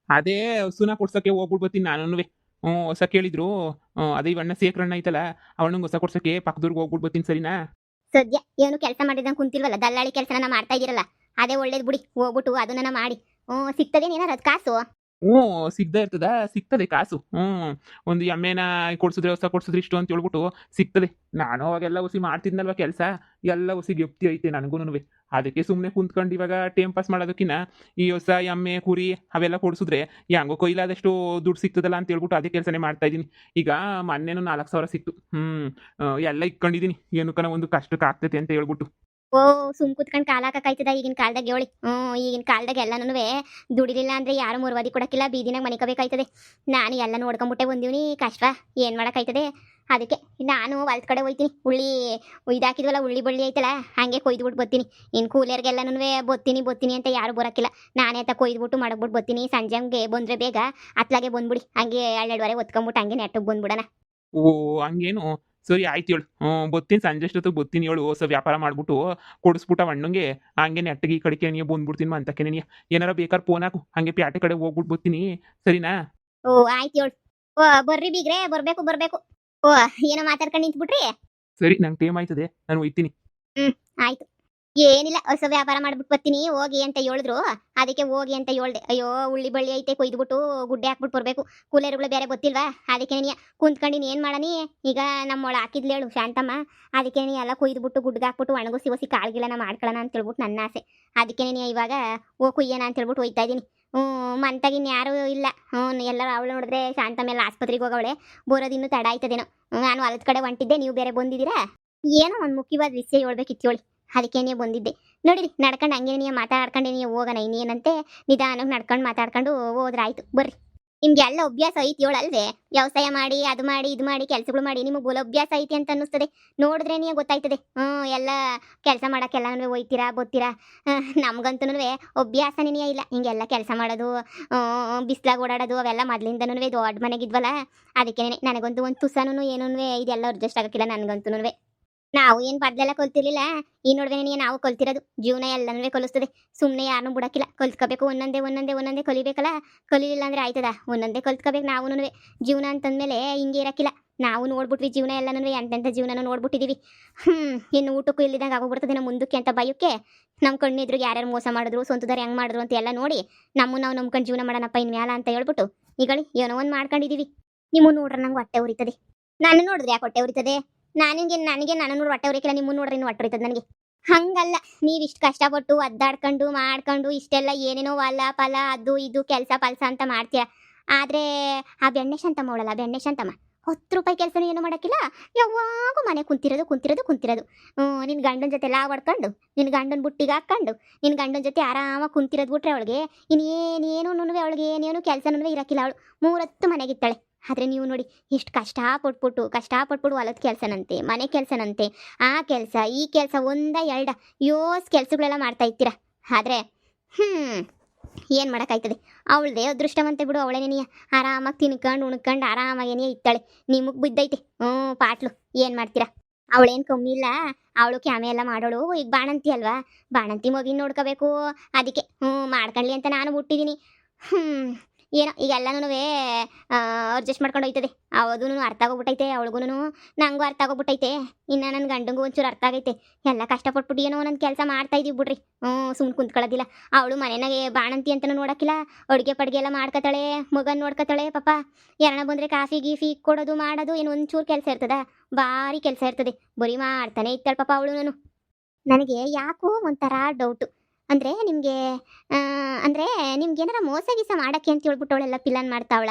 ಅದೇ ಹಸುನ ಕೊಡ್ಸಕ್ಕೆ ಹೋಗ್ಬಿಟ್ಟು ಬರ್ತೀನಿ ನಾನುನುವೆ. ಹೊಸ ಕೇಳಿದ್ರು. ಅದೇ ಇವಣ್ಣ ಶೇಖರಣ್ಣ ಐತಲ್ಲ, ಅವಣ್ಣಂಗೆ ಹೊಸ ಕೊಡ್ಸಕ್ಕೆ ಪಕ್ಕದೂರ್ಗೆ ಹೋಗ್ಬಿಟ್ಟು ಬರ್ತೀನಿ ಸರಿನಾ? ಸದ್ಯ ಏನು ಕೆಲಸ ಮಾಡಿದಂಗೆ ಕುಂತಿಲ್ವಲ್ಲ, ದಲ್ಲಾಳಿ ಕೆಲಸನ ಮಾಡ್ತಾ ಇದೀರಲ್ಲ, ಅದೇ ಒಳ್ಳೇದು ಬಿಡಿ. ಹೋಗ್ಬಿಟ್ಟು ಅದನ್ನ ಮಾಡಿ. ಸಿಗ್ತದೇನು ಏನಾರ ಅದು ಕಾಸು? ಹ್ಞೂ, ಸಿಗ್ದೇ ಇರ್ತದ, ಸಿಗ್ತದೆ ಕಾಸು. ಒಂದು ಎಮ್ಮೆನ ಕೊಡ್ಸಿದ್ರೆ ಹೊಸ ಕೊಡ್ಸಿದ್ರೆ ಇಷ್ಟು ಅಂತ ಹೇಳ್ಬಿಟ್ಟು ಸಿಗ್ತದೆ. ನಾನು ಅವಾಗೆಲ್ಲ ಹುಸಿ ಮಾಡ್ತಿದ್ನಲ್ವ ಕೆಲಸ, ಎಲ್ಲ ಹುಸಿ ಗೆಪ್ತಿ ಐತೆ ನನಗೂನುವೆ. ಅದಕ್ಕೆ ಸುಮ್ಮನೆ ಕುಂತ್ಕೊಂಡು ಇವಾಗ ಟೈಮ್ ಪಾಸ್ ಮಾಡೋದಕ್ಕಿನ್ನ ಈ ಹೊಸ ಎಮ್ಮೆ ಕುರಿ ಅವೆಲ್ಲ ಕೊಡ್ಸಿದ್ರೆ ಹೆಂಗೋ ಕೊಯ್ಲಾದಷ್ಟು ದುಡ್ಡು ಸಿಗ್ತದಲ್ಲ ಅಂತ ಹೇಳ್ಬಿಟ್ಟು ಅದೇ ಕೆಲಸನೇ ಮಾಡ್ತಾ ಇದ್ದೀನಿ. ಈಗ ಮೊನ್ನೆನೂ 4,000 ಸಿಕ್ತು. ಎಲ್ಲ ಇಕ್ಕೊಂಡಿದ್ದೀನಿ, ಏನು ಕಣ ಒಂದು ಕಷ್ಟಕ್ಕೆ ಆಗ್ತೈತೆ ಅಂತ ಹೇಳ್ಬಿಟ್ಟು. ಓ, ಸುಮ್ ಕುತ್ಕೊಂಡ್ ಕಾಲ ಹಾಕಾಯ್ತದ ಈಗಿನ ಕಾಲದಾಗ ಹೇಳಿ. ಈಗಿನ ಕಾಲದಾಗ ಎಲ್ಲನೂ ದುಡಿಲಿಲ್ಲ ಅಂದ್ರೆ ಯಾರು ಮುರ್ವಾದಿ ಕೊಡಕ್ಕಿಲ್ಲ, ಬೀದಿನಾಗ ಮನಿಕೋಬೇಕಾಯ್ತದೆ. ನಾನು ಎಲ್ಲ ನೋಡ್ಕೊಂಬಿಟ್ಟೆ ಬಂದೀನಿ, ಕಷ್ಟ ಏನ್ ಮಾಡಕ್ಕಾಯ್ತದೆ. ಅದಕ್ಕೆ ನಾನು ಹೊಲ್ದ ಕಡೆ ಹೋಯ್ತೀನಿ. ಉಳ್ಳಿ ಇದಾಕಿದ್ವಲ್ಲ, ಉಳ್ಳಿ ಬಳ್ಳಿ ಐತಲ್ಲ, ಹಂಗೆ ಕೊಯ್ದುಬಿಟ್ಟು ಬರ್ತೀನಿ. ಇನ್ನು ಕೂಲಿಯರ್ಗೆಲ್ಲನೂ ಬತ್ತೀನಿ ಅಂತ ಯಾರು ಬರೋಕ್ಕಿಲ್ಲ. ನಾನೇ ಅಂತ ಕೊಯ್ದುಬಿಟ್ಟು ಮಾಡಕ್ಬಿಟ್ಟು ಬರ್ತೀನಿ. ಸಂಜೆ ಹಂಗೆ ಬಂದ್ರೆ ಬೇಗ ಅತ್ಲಾಗೆ ಬಂದ್ಬಿಡಿ, ಹಂಗೆ 2:30 ಹೊತ್ಕೊಂಬಿಟ್ಟು ಹಂಗೆ ನೆಟ್ಟಗೆ ಬಂದ್ಬಿಡಣ. ಓ, ಹಂಗೇನು? ಸರಿ ಆಯ್ತು ಹೇಳು. ಬತ್ತೀನಿ, ಸಂಜೆ ಅಷ್ಟೊತ್ತಿಗೆ ಬತ್ತೀನಿ ಹೇಳು. ಹೊಸ ವ್ಯಾಪಾರ ಮಾಡ್ಬಿಟ್ಟು ಕೊಡಿಸ್ಬಿಟ್ಟು ಅಣ್ಣಂಗೆ ಹಂಗೆ ನೆಟ್ಟಗೆ ಈ ಕಡೆಗೆ ನೀ ಬಂದ್ಬಿಡ್ತೀನಿ ಅಂತಕ್ಕೆ ನೀ ಏನಾರ ಬೇಕಾದ್ರೆ ಫೋನ್ ಹಾಕು, ಹಂಗೆ ಪ್ಯಾಟೆ ಕಡೆ ಹೋಗ್ಬಿಟ್ಟು ಬರ್ತೀನಿ ಸರಿನಾ? ಓ ಆಯ್ತು ಹೇಳು. ಓ ಬರ್ರಿ ಬೀಗ್ರೆ, ಬರ್ಬೇಕು. ಓ ಏನೋ ಮಾತಾಡ್ಕೊಂಡು ನಿಂತ್ಬಿಟ್ರಿ. ಸರಿ, ನಂಗೆ ಟೈಮ್ ಆಯ್ತದೆ, ನಾನು ಹೋಯ್ತೀನಿ. ಆಯ್ತು. ಏನಿಲ್ಲ, ಹೊಸ ವ್ಯಾಪಾರ ಮಾಡ್ಬಿಟ್ಟು ಬರ್ತೀನಿ ಹೋಗಿ ಅಂತ ಹೇಳಿದ್ರು, ಅದಕ್ಕೆ ಹೋಗಿ ಅಂತ ಹೇಳ್ದೆ. ಅಯ್ಯೋ, ಉಳ್ಳಿ ಬಳ್ಳಿ ಐತೆ, ಕೊಯ್ದುಬಿಟ್ಟು ಗುಡ್ಡೆ ಹಾಕ್ಬಿಟ್ಟು ಬರ್ಬೇಕು. ಕೂಲರ್ಗಳು ಬೇರೆ ಗೊತ್ತಿಲ್ವಾ, ಅದಕ್ಕೆ ನೀ ಕುಂತ್ಕೊಂಡಿನಿ. ಏನ್ ಮಾಡನಿ ಈಗ, ನಮ್ಮೊಳ ಹಾಕಿದ್ಲು ಹೇಳು ಶಾಂತಮ್ಮ. ಅದಕ್ಕೆ ನೀ ಎಲ್ಲ ಕೊಯ್ದುಬಿಟ್ಟು ಗುಡ್ಗೆ ಹಾಕ್ಬಿಟ್ಟು ಒಣಗಿಸಿ ಹೊಸಿ ಕಾಳ್ಗಿಲನ ಮಾಡ್ಕೊಳ್ಳೋಣ ಅಂತ ಹೇಳ್ಬಿಟ್ಟು ನನ್ನ ಆಸೆ. ಅದಕ್ಕೆ ನೀ ಇವಾಗ ಕುಯ್ಯೋಣ ಅಂತ ಹೇಳ್ಬಿಟ್ಟು ಹೋಯ್ತಾ ಇದ್ದೀನಿ. ಮಂತಾಗಿನ್ ಯಾರು ಇಲ್ಲ. ಎಲ್ಲರೂ ಅವಳು ನೋಡಿದ್ರೆ ಶಾಂತಮ್ಮ ಎಲ್ಲ ಆಸ್ಪತ್ರೆಗೆ ಹೋಗವಳೆ, ಬರೋದಿನ್ನೂ ತಡ ಆಯ್ತದೇನೋ. ನಾನು ಹೊಲದ ಕಡೆ ಹೊಂಟಿದ್ದೆ, ನೀವು ಬೇರೆ ಬಂದಿದ್ದೀರಾ. ಏನೋ ಒಂದು ಮುಖ್ಯವಾದ ವಿಷಯ ಹೇಳ್ಬೇಕಿತ್ತು ಹೇಳಿ, ಅದಕ್ಕೆ ನೀವು ಬಂದಿದ್ದೆ. ನೋಡಿರಿ, ನಡ್ಕೊಂಡು ಹಂಗೆ ನೀವು ಮಾತಾಡ್ಕೊಂಡೆ ನೀವು ಹೋಗೋಣ. ಇನ್ನೇನಂತೆ ನಿಧಾನಕ್ಕೆ ನಡ್ಕೊಂಡು ಮಾತಾಡ್ಕೊಂಡು ಹೋದ್ರಾಯ್ತು. ಬರ್ರಿ, ನಿಮ್ಗೆ ಎಲ್ಲ ಅಭ್ಯಾಸ ಐತಿ ಹೇಳಲ್ವೇ? ವ್ಯವಸಾಯ ಮಾಡಿ, ಅದು ಮಾಡಿ, ಇದು ಮಾಡಿ, ಕೆಲಸಗಳು ಮಾಡಿ ನಿಮಗೆ ಬೋಲ ಅಭ್ಯಾಸ ಐತಿ ಅಂತ ಅನ್ನಿಸ್ತದೆ. ನೋಡಿದ್ರೆ ನೀವು ಗೊತ್ತಾಯ್ತದೆ. ಎಲ್ಲ ಕೆಲಸ ಮಾಡೋಕ್ಕೆಲ್ಲನೂ ಹೋಯ್ತೀರಾ ಬತ್ತೀರಾ. ನಮ್ಗಂತೂ ಅಭ್ಯಾಸನೇ ಇಲ್ಲ ಹಿಂಗೆಲ್ಲ ಕೆಲಸ ಮಾಡೋದು, ಬಿಸ್ಲಾಗ ಓಡಾಡೋದು ಅವೆಲ್ಲ ಮೊದಲಿಂದನೂ ದೊಡ್ಡ ಮನೆಗಿದ್ವಲ್ಲ. ಅದಕ್ಕೆ ನನಗಂತೂ ಒಂದು ತುಸನೂ ಏನೂ ಇದೆಲ್ಲ ಅಡ್ಜಸ್ಟ್ ಆಗೋಕ್ಕಿಲ್ಲ ನನಗಂತೂ. ನಾವು ಏನು ಬದ್ಲೆಲ್ಲ ಕಲ್ತಿರ್ಲಿಲ್ಲ, ಈ ನೋಡ್ವೆ ನಾವು ಕಲ್ತಿರೋದು. ಜೀವನ ಎಲ್ಲನೂ ಕಲಿಸ್ತದೆ, ಸುಮ್ಮನೆ ಯಾರನ್ನೂ ಬಿಡಕ್ಕಿಲ್ಲ. ಕಲ್ತ್ಕೋಬೇಕು, ಒಂದೊಂದೇ ಕಲಿಬೇಕಲ್ಲ. ಕಲೀಲಿಲ್ಲ ಅಂದ್ರೆ ಆಯ್ತದ, ಒಂದೊಂದೇ ಕಲ್ತ್ಕೋಬೇಕು ನಾವುನುವೆ. ಜೀವನ ಅಂತಂದ್ಮೇಲೆ ಹಿಂಗೆ ಇರಕ್ಕಿಲ್ಲ. ನಾವು ನೋಡ್ಬಿಟ್ವಿ ಜೀವನ ಎಲ್ಲನೂ, ಎಂತೆಂಥ ಜೀವನ ನೋಡ್ಬಿಟ್ಟಿದೀವಿ. ಇನ್ನು ಊಟಕ್ಕೂ ಇಲ್ಲಿದ್ದಂಗೆ ಆಗೋಗ್ಬಿಡ್ತದೆ ನಮ್ಮ ಮುಂದಕ್ಕೆ ಅಂತ ಭಯಕ್ಕೆ. ನಮ್ಮ ಕಣ್ಣಿದ್ರು ಯಾರ್ಯಾರು ಮೋಸ ಮಾಡಿದ್ರು, ಸ್ವಂತದಾರ ಹೆಂಗೆ ಮಾಡಿದ್ರು ಅಂತ ಎಲ್ಲ ನೋಡಿ ನಾವು ನಂಬ್ಕೊಂಡು ಜೀವನ ಮಾಡೋಣಪ್ಪ ಇನ್ಮ್ಯಾಲ ಅಂತ ಹೇಳ್ಬಿಟ್ಟು ಈಗಳಿ ಏನೋ ಒಂದು ಮಾಡ್ಕೊಂಡಿದೀವಿ. ನಿಮ್ಮ ನೋಡ್ರೆ ನಂಗೆ ಹೊಟ್ಟೆ ಉರಿತದೆ. ನಾನು ನೋಡಿದ್ರೆ ಯಾಕೆ ಹೊಟ್ಟೆ ಉರಿತದೆ? ನನಗೆ ನಾನು ನೋಡಿ ಹೊಟ್ಟೆ ಉರಿಕಿಲ್ಲ, ನಿಮ್ಮ ನೋಡ್ರಿ ಇನ್ನು ಹೊಟ್ಟೆ ಉರಿತದೆ ನನಗೆ. ಹಂಗಲ್ಲ, ನೀವಿಷ್ಟು ಕಷ್ಟಪಟ್ಟು ಅದ್ದಾಡ್ಕೊಂಡು ಮಾಡ್ಕೊಂಡು ಇಷ್ಟೆಲ್ಲ ಏನೇನೋ ಹೊಲ ಫಲ ಅದು ಇದು ಕೆಲಸ ಪಲ್ಸ ಅಂತ ಮಾಡ್ತೀಯ. ಆದರೆ ಆ ಬೆಣ್ಣೆ ಶಾಂತಮ್ಮ ಅವಳಲ್ಲ, ಬೆಣ್ಣೆ ಶಾಂತಮ್ಮ 10 ರೂಪಾಯಿ ಕೆಲಸನೂ ಏನೂ ಮಾಡೋಕ್ಕಿಲ್ಲ. ಯಾವಾಗೂ ಮನೆ ಕುಂತಿರೋದು. ನಿನ್ನ ಗಂಡನ ಜೊತೆ ಎಲ್ಲ ಹೊಡ್ಕೊಂಡು, ನಿನ್ನ ಗಂಡನ ಬುಟ್ಟಿಗೆ ಹಾಕ್ಕೊಂಡು, ನಿನ್ನ ಗಂಡನ ಜೊತೆ ಆರಾಮಾಗಿ ಕುಂತಿರೋದು ಬಿಟ್ರೆ ಅವಳಿಗೆ ಇನ್ನೇನೇನು ಅವಳಿಗೆ ಏನೇನು ಕೆಲಸನೂ ಇರೋಕ್ಕಿಲ್ಲ. ಅವಳು 3 ಹೊತ್ತು ಮನೆಗಿತ್ತಾಳೆ. ಆದರೆ ನೀವು ನೋಡಿ, ಎಷ್ಟು ಕಷ್ಟಪಟ್ಬಿಟ್ಟು ಹೊಲದ ಕೆಲಸನಂತೆ, ಮನೆ ಕೆಲಸನಂತೆ, ಆ ಕೆಲಸ ಈ ಕೆಲಸ ಒಂದ ಎರಡ ಯೋಸ್ ಕೆಲಸಗಳೆಲ್ಲ ಮಾಡ್ತಾ ಇರ್ತೀರ. ಆದರೆ ಏನು ಮಾಡೋಕ್ಕಾಯ್ತದೆ? ಅವಳದೇ ಅದೃಷ್ಟವಂತೆ ಬಿಡು. ಅವಳೇನೇನಿಯ ಆರಾಮಾಗಿ ತಿನ್ಕೊಂಡು ಉಣ್ಕೊಂಡು ಆರಾಮಾಗೇನಿಯ ಇತ್ತಾಳೆ. ನಿಮಗೆ ಬಿದ್ದೈತೆ ಪಾಟ್ಲು. ಏನು ಮಾಡ್ತೀರಾ? ಅವಳೇನು ಕಮ್ಮಿ ಇಲ್ಲ, ಅವಳು ಕ್ಯಾಮೆ ಎಲ್ಲ ಮಾಡೋಳು. ಈಗ ಬಾಣಂತಿ ಅಲ್ವಾ, ಬಾಣಂತಿ ಮಗಿನ ನೋಡ್ಕೋಬೇಕು. ಅದಕ್ಕೆ ಮಾಡ್ಕೊಳ್ಳಿ ಅಂತ ನಾನು ಬಿಟ್ಟಿದ್ದೀನಿ. ಏನೋ ಈಗ ಎಲ್ಲನೂ ಅಡ್ಜಸ್ಟ್ ಮಾಡ್ಕೊಂಡು ಹೋಯ್ತದೆ. ಅದೂ ಅರ್ಥ ಆಗೋಗ್ಬಿಟ್ಟೈತೆ, ಅವಳಿಗೂ ನಂಗೂ ಅರ್ಥ ಆಗೋಗ್ಬಿಟ್ಟೈತೆ. ಇನ್ನು ನನ್ನ ಗಂಡಂಗೂ ಒಂಚೂರು ಅರ್ಥ ಆಗೈತೆ. ಎಲ್ಲ ಕಷ್ಟಪಟ್ಬಿಟ್ಟು ಏನೋ ನನ್ನ ಕೆಲಸ ಮಾಡ್ತಾ ಇದೀವಿ ಬಿಡ್ರಿ. ಸುಮ್ಮನೆ ಕುಂತ್ಕೊಳ್ಳೋದಿಲ್ಲ. ಅವಳು ಮನೆಯಾಗೆ ಬಾಣಂತಿ ಅಂತಲೂ ನೋಡೋಕ್ಕಿಲ್ಲ, ಅಡುಗೆ ಪಡ್ಗೆ ಎಲ್ಲ ಮಾಡ್ಕೊತಾಳೆ, ಮಗನ ನೋಡ್ಕೊತಾಳೆ. ಪಾಪ ಯಾರಣ ಬಂದರೆ ಕಾಫಿ ಗೀಫಿ ಕೊಡೋದು ಮಾಡೋದು ಏನು ಒಂಚೂರು ಕೆಲಸ ಇರ್ತದ? ಭಾರಿ ಕೆಲಸ ಇರ್ತದೆ, ಬರೀ ಮಾಡ್ತಾನೆ ಇರ್ತಾಳೆ ಪಾಪ ಅವಳು. ನನಗೆ ಯಾಕೋ ಒಂಥರ ಡೌಟು. ಅಂದರೆ ನಿಮ್ಗೇನಾರ ಮೋಸ ಗೀಸ ಮಾಡೋಕ್ಕೆ ಅಂತ ಹೇಳ್ಬಿಟ್ಟು ಅವಳೆಲ್ಲ ಪ್ಲಾನ್ ಮಾಡ್ತಾವಳ?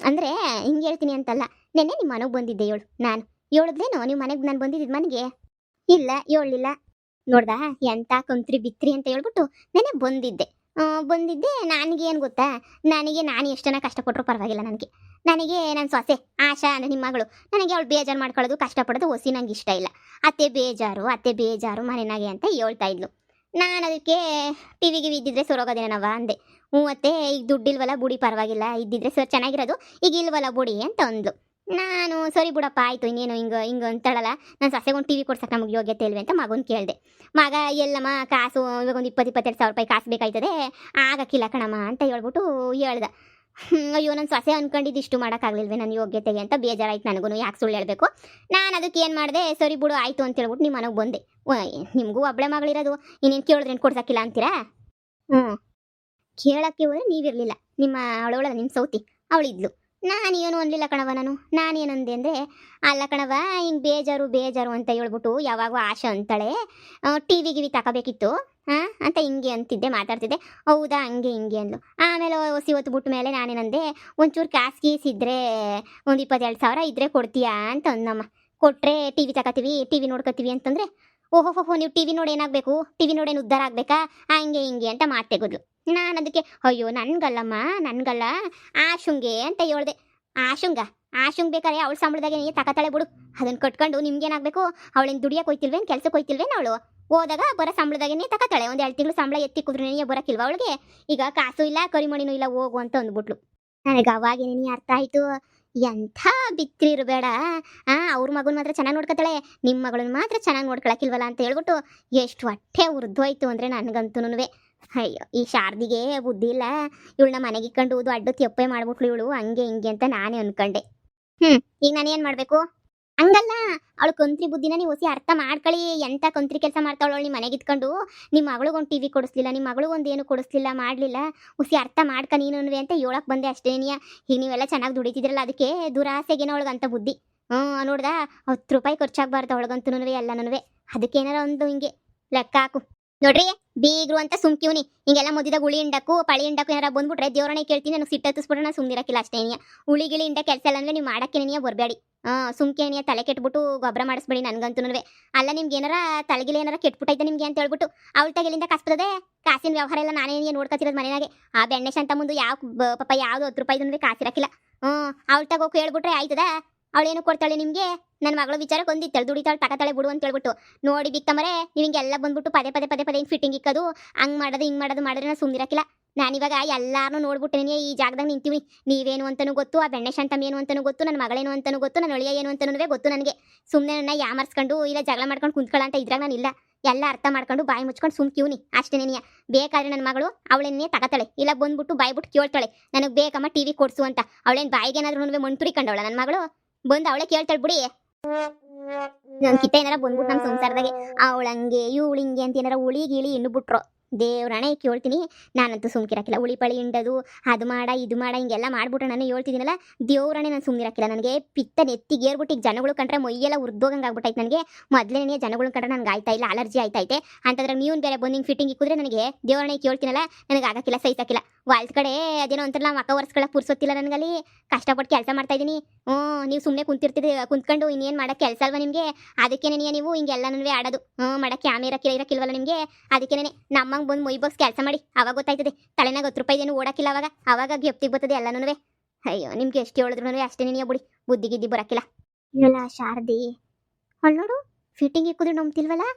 ಅಂದರೆ ಹಿಂಗೆ ಹೇಳ್ತೀನಿ ಅಂತಲ್ಲ. ನೆನ್ನೆ ನಿಮ್ಮ ಮನೆಗೆ ಬಂದಿದ್ದೆ ನಾನು ಹೇಳಿದ್ಲೇನೋ ನೀವು ಮನೆಗೆ ನಾನು ಬಂದಿದ್ದಿದ್ದು ಮನೆಗೆ? ಇಲ್ಲ, ಹೇಳಲಿಲ್ಲ. ನೋಡ್ದಾ ಎಂಥ ಕಂತ್ರಿ ಬಿತ್ರಿ ಅಂತ ಹೇಳ್ಬಿಟ್ಟು ನೆನ್ನೆ ಬಂದಿದ್ದೆ. ನನಗೇನು ಗೊತ್ತಾ, ನಾನು ಎಷ್ಟನ ಕಷ್ಟಪಟ್ಟರು ಪರವಾಗಿಲ್ಲ. ನನಗೆ ನನ್ನ ಸೊಸೆ ಆಶಾ ಅಂದರೆ ನಿಮ್ಮ ಮಗಳು, ನನಗೆ ಅವಳು ಬೇಜಾರು ಮಾಡ್ಕೊಳ್ಳೋದು ಕಷ್ಟಪಡೋದು ಒಸಿ ನಂಗೆ ಇಷ್ಟ ಇಲ್ಲ. ಅತ್ತೆ ಬೇಜಾರು ಮನೆನಾಗೆ ಅಂತ ಹೇಳ್ತಾ ಇದ್ಲು. ನಾನು ಅದಕ್ಕೆ ಟಿವಿಗೆ ಇದ್ದಿದ್ರೆ ಸೊರೋಗೋದೇನವ ಅಂದೆ. ಅತ್ತೆ ಈಗ ದುಡ್ಡಿಲ್ವಲ್ಲ ಬುಡಿ, ಪರವಾಗಿಲ್ಲ ಇದ್ದಿದ್ರೆ ಸರ್ ಚೆನ್ನಾಗಿರೋದು, ಈಗ ಇಲ್ವಲ್ಲ ಬುಡಿ ಅಂತ ಅಂದ್ಲು. ನಾನು ಸರಿ ಬಿಡಪ್ಪ ಆಯ್ತು ಇನ್ನೇನು ಹಿಂಗೆ ಅಂತಾಳಲ್ಲ ನಾನು ಸೊಸೆಗೊಂದು ಟಿವಿ ಕೊಡ್ಸಕ್ಕೆ ನಮಗೆ ಯೋಗ್ಯತೆ ಇಲ್ವೇ ಅಂತ ಮಗನ ಕೇಳಿದೆ. ಮಗ ಎಲ್ಲಮ್ಮ ಕಾಸು ಇವಾಗ ಒಂದು 22,000 ಕಾಸು ಬೇಕಾಯ್ತದೆ ಆಗಕ್ಕಿಲ್ಲ ಕಣಮ್ಮ ಅಂತ ಹೇಳ್ಬಿಟ್ಟು ಹೇಳ್ದ. ಅಯ್ಯೋ ನನ್ನ ಸೊಸೆ ಅನ್ಕೊಂಡಿದ್ದು ಇಷ್ಟು ಮಾಡೋಕ್ಕಾಗಲಿಲ್ವೇ ನನ್ನ ಯೋಗ್ಯತೆಗೆ ಅಂತ ಬೇಜಾರಾಯ್ತು ನನಗೂ. ಯಾಕೆ ಸುಳ್ಳು ಹೇಳಬೇಕು. ನಾನು ಅದಕ್ಕೆ ಏನು ಮಾಡಿದೆ, ಸರಿ ಬಿಡು ಆಯಿತು ಅಂತ ಹೇಳ್ಬಿಟ್ಟು ನಿಮ್ಮ ಮನೆಗೆ ಬಂದೆ. ನಿಮಗೂ ಒಬ್ಬಳೆ ಮಗಳಿರೋದು ಇನ್ನೇನು ಕೇಳಿದ್ರೆ ಏನು ಕೊಡ್ಸಕ್ಕಿಲ್ಲ ಅಂತೀರಾ? ಹ್ಞೂ, ಕೇಳೋಕ್ಕೆ ಹೋದ್ರೆ ನೀವಿರಲಿಲ್ಲ, ನಿಮ್ಮ ಅವಳವಳ ನಿಮ್ಮ ಸೌತಿ ಅವಳಿದ್ಲು. ನಾನೇನು ಅನ್ಲಿಲ್ಲ ಕಣವ. ನಾನೇನಂದೆ ಅಂದರೆ, ಅಲ್ಲ ಕಣವ ಹಿಂಗೆ ಬೇಜಾರು ಅಂತ ಹೇಳ್ಬಿಟ್ಟು ಯಾವಾಗೂ ಆಶೆ ಅಂತಾಳೆ ಟಿ ವಿ ತಗೋಬೇಕಿತ್ತು ಅಂತ ಹಿಂಗೆ ಅಂತಿದ್ದೆ, ಮಾತಾಡ್ತಿದ್ದೆ. ಹೌದಾ ಹಂಗೆ ಹಿಂಗೆ ಅಂದ್ಲು. ಆಮೇಲೆ ಹೊಸಿ ಹೊತ್ತು ಬಿಟ್ಟ ಮೇಲೆ ನಾನೇನಂದೆ, ಒಂಚೂರು ಕಾಸು ಗೀಸಿದ್ರೆ ಒಂದು 22,000 ಇದ್ದರೆ ಕೊಡ್ತೀಯಾ ಅಂತ ಅಂದಮ್ಮ. ಕೊಟ್ಟರೆ ಟಿ ವಿ ತಗೋತೀವಿ, ಟಿ ವಿ ನೋಡ್ಕೋತೀವಿ ಅಂತಂದರೆ, ಓಹೋ ನೀವು ಟಿ ವಿ ನೋಡಿ ಏನಾಗಬೇಕು, ಟಿ ವಿ ನೋಡೇನು ಉದ್ಧಾರ ಆಗಬೇಕಾ ಹಂಗೆ ಹಿಂಗೆ ಅಂತ ಮಾತೆಗೋದ್ಲು. ನಾನು ಅದಕ್ಕೆ ಅಯ್ಯೋ ನನ್ಗಲ್ಲ ಆಶುಂಗೆ ಅಂತ ಹೇಳ್ದೆ. ಆಶುಂಗ್ ಬೇಕಾರೆ ಅವಳ ಸಂಬಳದಾಗೆ ನೀ ತಕತಾಳೆ ಬಿಡು, ಅದನ್ನ ಕಟ್ಕೊಂಡು ನಿಮ್ಗೇನಾಗಬೇಕು, ಅವಳೇನು ದುಡಿಯಕ್ಕೆ ಹೋಯ್ತಿಲ್ವೇನು, ಕೆಲ್ಸಕ್ಕೆ ಹೋಯ್ತಿಲ್ವೇನು, ಅವಳು ಹೋದಾಗ ಬರೋ ಸಂಬಳದಾಗೆ ನೀ ತಕತಾಳೆ. ಒಂದು 2 ತಿಂಗಳು ಸಂಬಳ ಎತ್ತಿ ಕುದ್ರೆ ನೀ ಬರೋಕ್ಕಿಲ್ವ ಅವಳಿಗೆ, ಈಗ ಕಾಸು ಇಲ್ಲ ಕರಿಮಣಿನೂ ಇಲ್ಲ ಹೋಗು ಅಂತ ಅಂದ್ಬಿಟ್ಲು. ನನಗೆ ಅವಾಗೇನೆ ನೀ ಅರ್ಥ ಆಯಿತು, ಎಂಥ ಬಿತ್ರಿ ಇರಬೇಡ, ಅವ್ರ ಮಗನ ಮಾತ್ರ ಚೆನ್ನಾಗಿ ನೋಡ್ಕೊತಾಳೆ, ನಿಮ್ಮ ಮಗಳನ್ನ ಮಾತ್ರ ಚೆನ್ನಾಗಿ ನೋಡ್ಕೊಳಕ್ಕಿಲ್ವಲ್ಲ ಅಂತ ಹೇಳ್ಬಿಟ್ಟು ಎಷ್ಟು ಹೊಟ್ಟೆ ಉರ್ದೋಯ್ತು ಅಂದರೆ ನನಗಂತೂ. ಅಯ್ಯೋ ಈ ಶಾರದಿಗೆ ಬುದ್ಧಿ ಇಲ್ಲ, ಇವಳನ್ನ ಮನೆಗೆ ಇಕ್ಕೊಂಡು ದೊಡ್ಡ ತೆಪ್ಪೆ ಮಾಡ್ಬಿಟ್ಲು ಇವಳು ಹಂಗೆ ಹಿಂಗೆ ಅಂತ ನಾನೇ ಅನ್ಕೊಂಡೆ. ಈಗ ನಾನೇನು ಮಾಡಬೇಕು? ಹಂಗಲ್ಲ, ಅವಳು ಕಂತ್ರಿ ಬುದ್ಧಿನ ನೀವು ಹೊಸಿ ಅರ್ಥ ಮಾಡ್ಕೊಳ್ಳಿ. ಎಂಥ ಕಂತ್ರಿ ಕೆಲಸ ಮಾಡ್ತಾವಳು ನಿಮ್ಮ ಮನೆಗೆ ಇತ್ಕೊಂಡು. ನಿಮ್ಮ ಮಗಳಿಗೊಂದು ಟಿ ವಿ ಕೊಡಿಸ್ಲಿಲ್ಲ, ನಿಮ್ಮ ಮಗಳಿಗೊಂದು ಏನು ಕೊಡಿಸ್ಲಿಲ್ಲ, ಮಾಡಲಿಲ್ಲ, ಹೊಸಿ ಅರ್ಥ ಮಾಡ್ಕ ನೀನುವೆ ಅಂತ ಹೇಳಕ್ಕೆ ಬಂದೆ ಅಷ್ಟೇ. ಈಗ ನೀವೆಲ್ಲ ಚೆನ್ನಾಗಿ ದುಡಿತಿದ್ರಲ್ಲ, ಅದಕ್ಕೆ ದುರಾಸೆಗೇನೋ ಅವಳಿಗಂತ ಬುದ್ಧಿ. ನೋಡ್ದ 10 ರೂಪಾಯಿ ಖರ್ಚಾಗಬಾರ್ದು ಅವಳಿಗಂತೂ ಎಲ್ಲನೂ. ಅದಕ್ಕೆ ಏನಾರ ಒಂದು ಹಿಂಗೆ ಲೆಕ್ಕ ಹಾಕು. ನೋಡ್ರಿ ಬೀಗ್ರು ಅಂತ ಸುಮ್ಕಿವ್ನಿ, ಹಿಂಗೆಲ್ಲ ಮುದ್ದಿದಾಗ ಉಳಿ ಹಿಂಡಕ್ಕೂ ಪಳಿ ಹಿಂಡಕ್ಕೂ ಏನಾರ ಬಂದ್ಬಿಟ್ರೆ ದೇವ್ರನೇ ಕೇಳ್ತೀನಿ, ನನಗೆ ಸಿಟ್ಟತ್ತಿಸ್ಬಿಟ್ರೆ ನಾನು ಸುಮ್ಮನಿರಕ್ಕಿಲ್ಲ ಅಷ್ಟೇ. ಉಳಿಗಿಳಿ ಹಿಂಡ ಕೆಲಸ ಇಲ್ಲ ಅಂದರೆ ನೀವು ಮಾಡಕ್ಕೆ ಬರಬೇಡಿ. ಸುಮ್ಕೆ ತಲೆ ಕೆಟ್ಬಿಟ್ಟು ಗೊಬ್ಬರ ಮಾಡಿಸ್ಬೇಡಿ ನನಗಂತೂ. ಅಲ್ಲ ನಿಮ್ಗೆ ಏನಾರ ತಲೆಗಿಲಿ ಏನಾರ ಕೆಟ್ಬಿಟ್ಟೈತೆ ನಿಮಗೆ ಅಂತ ಹೇಳ್ಬಿಟ್ಟು ಅವಳ ತಗೆಲಿಂದ ಕಸ್ಬದೆ ಕಾಸಿನ ವ್ಯವಹಾರ ಎಲ್ಲ ನಾನೇ ನೋಡ್ಕೊತಿರೋದು ಮನೆಯಾಗೆ. ಆ ಬೆಣ್ಣೆ ಅಂತ ಮುಂದೆ ಪಾಪ ಯಾವುದು 10 ರೂಪಾಯಿದು ಕಾಸಿರಕ್ಕಿಲ್ಲ. ಅವಳ ತಗೋಕೆ ಹೇಳ್ಬಿಟ್ರೆ ಆಯ್ತದ, ಅವಳೇನು ಕೊಡ್ತಾಳೆ ನಿಮಗೆ? ನನ್ನ ಮಗಳು ವಿಚಾರಕ್ಕೆ ಒಂದಿತ್ತಾಳೆ, ದುಡಿತಾಳೆ ತಕತಾಳೆ ಬಿಡು ಅಂತ ಹೇಳ್ಬಿಟ್ಟು ನೋಡಿ ಬಿಕ್ಕಮರೆ ನೀವು ಹಿಂಗೆಲ್ಲ ಬಂದ್ಬಿಟ್ಟು ಪದೇ ಹಿಂಗೆ ಫಿಟ್ಟಿಂಗ್ ಇಕ್ಕೋದು ಹಂಗೆ ಮಾಡೋದು ಹಿಂಗೆ ಮಾಡೋದು ಮಾಡಿದ್ರೆ ನಾನು ಸುಮ್ಮನಿರಕ್ಕಿಲ್ಲ. ನಾನಿವಾಗ ಎಲ್ಲಾರನ್ನೂ ನೋಡ್ಬಿಟ್ಟೇನೆ ಈ ಜಾಗದಾಗ ನಿಂತೀವಿ. ನೀವೇನು ಅಂತಲೂ ಗೊತ್ತು, ಆ ಬೆಣ್ಣೆ ಶಾಂತಮ್ ಏನು ಅಂತಲೂ ಗೊತ್ತು, ನನ್ನ ಮಗಳೇನು ಅಂತಲೂ ಗೊತ್ತು, ನನ್ನ ಒಳಿಯ ಏನು ಅಂತಲೂ ಗೊತ್ತು ನನಗೆ. ಸುಮ್ಮನೆ ನನ್ನ ಯಾಮರ್ಸ್ಕೊಂಡು ಇಲ್ಲ ಜಗಳ ಮಾಡ್ಕೊಂಡು ಕುಂತ್ಕೊಳ್ಳ ಅಂತ ಇದ್ರಾಗ ನಾನು ಇಲ್ಲ. ಎಲ್ಲ ಅರ್ಥ ಮಾಡ್ಕೊಂಡು ಬಾಯಿ ಮುಚ್ಕೊಂಡು ಸುಮ್ಕಿವ್ನಿ ಅಷ್ಟೇನೇನಿಯ. ಬೇಕಾದ್ರೆ ನನ್ನ ಮಗಳು ಅವಳನ್ನೇ ತಗತಾಳೆ, ಇಲ್ಲ ಬಂದ್ಬಿಟ್ಟು ಬಾಯ್ಬಿಟ್ಟು ಕೇಳ್ತಾಳೆ ನನಗೆ ಬೇಕಮ್ಮ ಟಿ ವಿ ಕೊಡ್ಸು ಅಂತ. ಅವಳೇನು ಬಾಯಿಗೇನಾದ್ರೂ ಮಂಟುರಿ ಕಂಡವಳ ನನ್ನ ಮಗಳು ಬಂದು ಅವಳೇ ಕೇಳ್ತಾಳೆ ಬಿಡಿ. ನನ್ನ ಕಿತ್ತ ಏನಾರ ಬಂದ್ಬಿಟ್ಟು ನಮ್ಮ ಸಂಸಾರದಾಗೆ ಅವಳಂಗೆ ಇವಳಿಂಗೆ ಅಂತ ಏನಾರ ಉಳಿ ಗಿಳಿ ಇನ್ನು ಬಿಟ್ರು ದೇವ್ರಣೆ ಕೇಳ್ತೀನಿ. ನಾನಂತೂ ಸುಮ್ಕಿರಕ್ಕಿಲ್ಲ. ಉಳಿ ಪಳಿ ಹಿಂಡೋದು ಅದು ಮಾಡ ಇದು ಮಾಡ ಹಿಂಗೆಲ್ಲ ಮಾಡ್ಬಿಟ್ರೆ ನಾನು ಹೇಳ್ತಿದ್ದೀನಲ್ಲ, ದೇವ್ರಣೆ ನಾನು ಸುಮ್ಮನಿರಕ್ಕಿಲ್ಲ. ನನಗೆ ಪಿತ್ತ ನೆತ್ತಿಗೇರ್ಬಿಟ್ಟು ಈಗ ಜನಗಳು ಕಂಡ್ರೆ ಮೈಯೆಲ್ಲ ಉರ್ದೋಗಂಗೆ ಆಗ್ಬಿಟ್ಟೈತೆ ನನಗೆ. ಮೊದಲನೇ ಜನಗಳು ಕಂಡ್ರೆ ನನಗೆ ಆಯ್ತಾ ಇಲ್ಲ, ಅಲರ್ಜಿ ಆಯ್ತೈತೆ. ಅಂತಂದ್ರೆ ನೀವು ಬೇರೆ ಬಂದು ಹಿಂಗೆ ಫಿಟ್ಟಿಂಗ್ ಇಕ್ಕಿದ್ರೆ ನನಗೆ ದೇವ್ರಣೆ ಕೇಳ್ತೀನಲ್ಲ, ನನಗೆ ಆಗಕ್ಕಿಲ್ಲ, ಸಹಿಸಕ್ಕಿಲ್ಲ. ವಾಲ್ದ ಕಡೆ ಅದೇನೋ ಅಂತಾರಲ್ಲ ನಮ್ಮ ಅಕ್ಕ ಒರೆಸ್ಕೊಳಕ್ಕೆ ಪುರ್ಸೊತ್ತಿಲ್ಲ ನನಗಲ್ಲಿ, ಕಷ್ಟಪಟ್ಟು ಕೆಲಸ ಮಾಡ್ತಾ ಇದ್ದೀನಿ. ನೀವು ಸುಮ್ಮನೆ ಕುಂತ್ಕೊಂಡು ಇನ್ನೇನು ಮಾಡೋಕ್ಕೆ ಕೆಲಸ ಅಲ್ವಾ ನಿಮಗೆ? ಅದಕ್ಕೇನೆ ನೀವು ಹಿಂಗೆಲ್ಲನೂ ಆಡೋದು ಮಾಡೋಕ್ಕೆ ಕ್ಯಾಮೆರಾ ಇರಕ್ಕಿಲ್ವಲ್ಲ ನಿಮಗೆ? ಅದಕ್ಕೇನೆ ನಮ್ಮಂಗೆ ಬಂದು ಮೈ ಬಾಕ್ಸ್ ಕೆಲಸ ಮಾಡಿ ಅವಾಗ ಗೊತ್ತಾಯ್ತದೆ. ತಲೆನಾಗ 10 ರೂಪಾಯಿದೇನು ಓಡಕ್ಕಿಲ್ಲ ಅವಾಗ ಗೆಪ್ತಿಗೆ ಬರ್ತದೆ ಎಲ್ಲನೂ. ಅಯ್ಯೋ ನಿಮ್ಗೆ ಎಷ್ಟು ಹೇಳಿದ್ರು ಅಷ್ಟೇ ನೀನು ಬಿಡಿ, ಬುದ್ಧಿಗಿದ್ದಿ ಬರೋಕ್ಕಿಲ್ಲ. ಇಲ್ಲ ಶಾರದಿ ಅವಳು ನೋಡು ಫಿಟ್ಟಿಂಗ್ ಇಕ್ಕಿದ್ರು ನಂಬ್ತಿಲ್ವಲ್ಲ.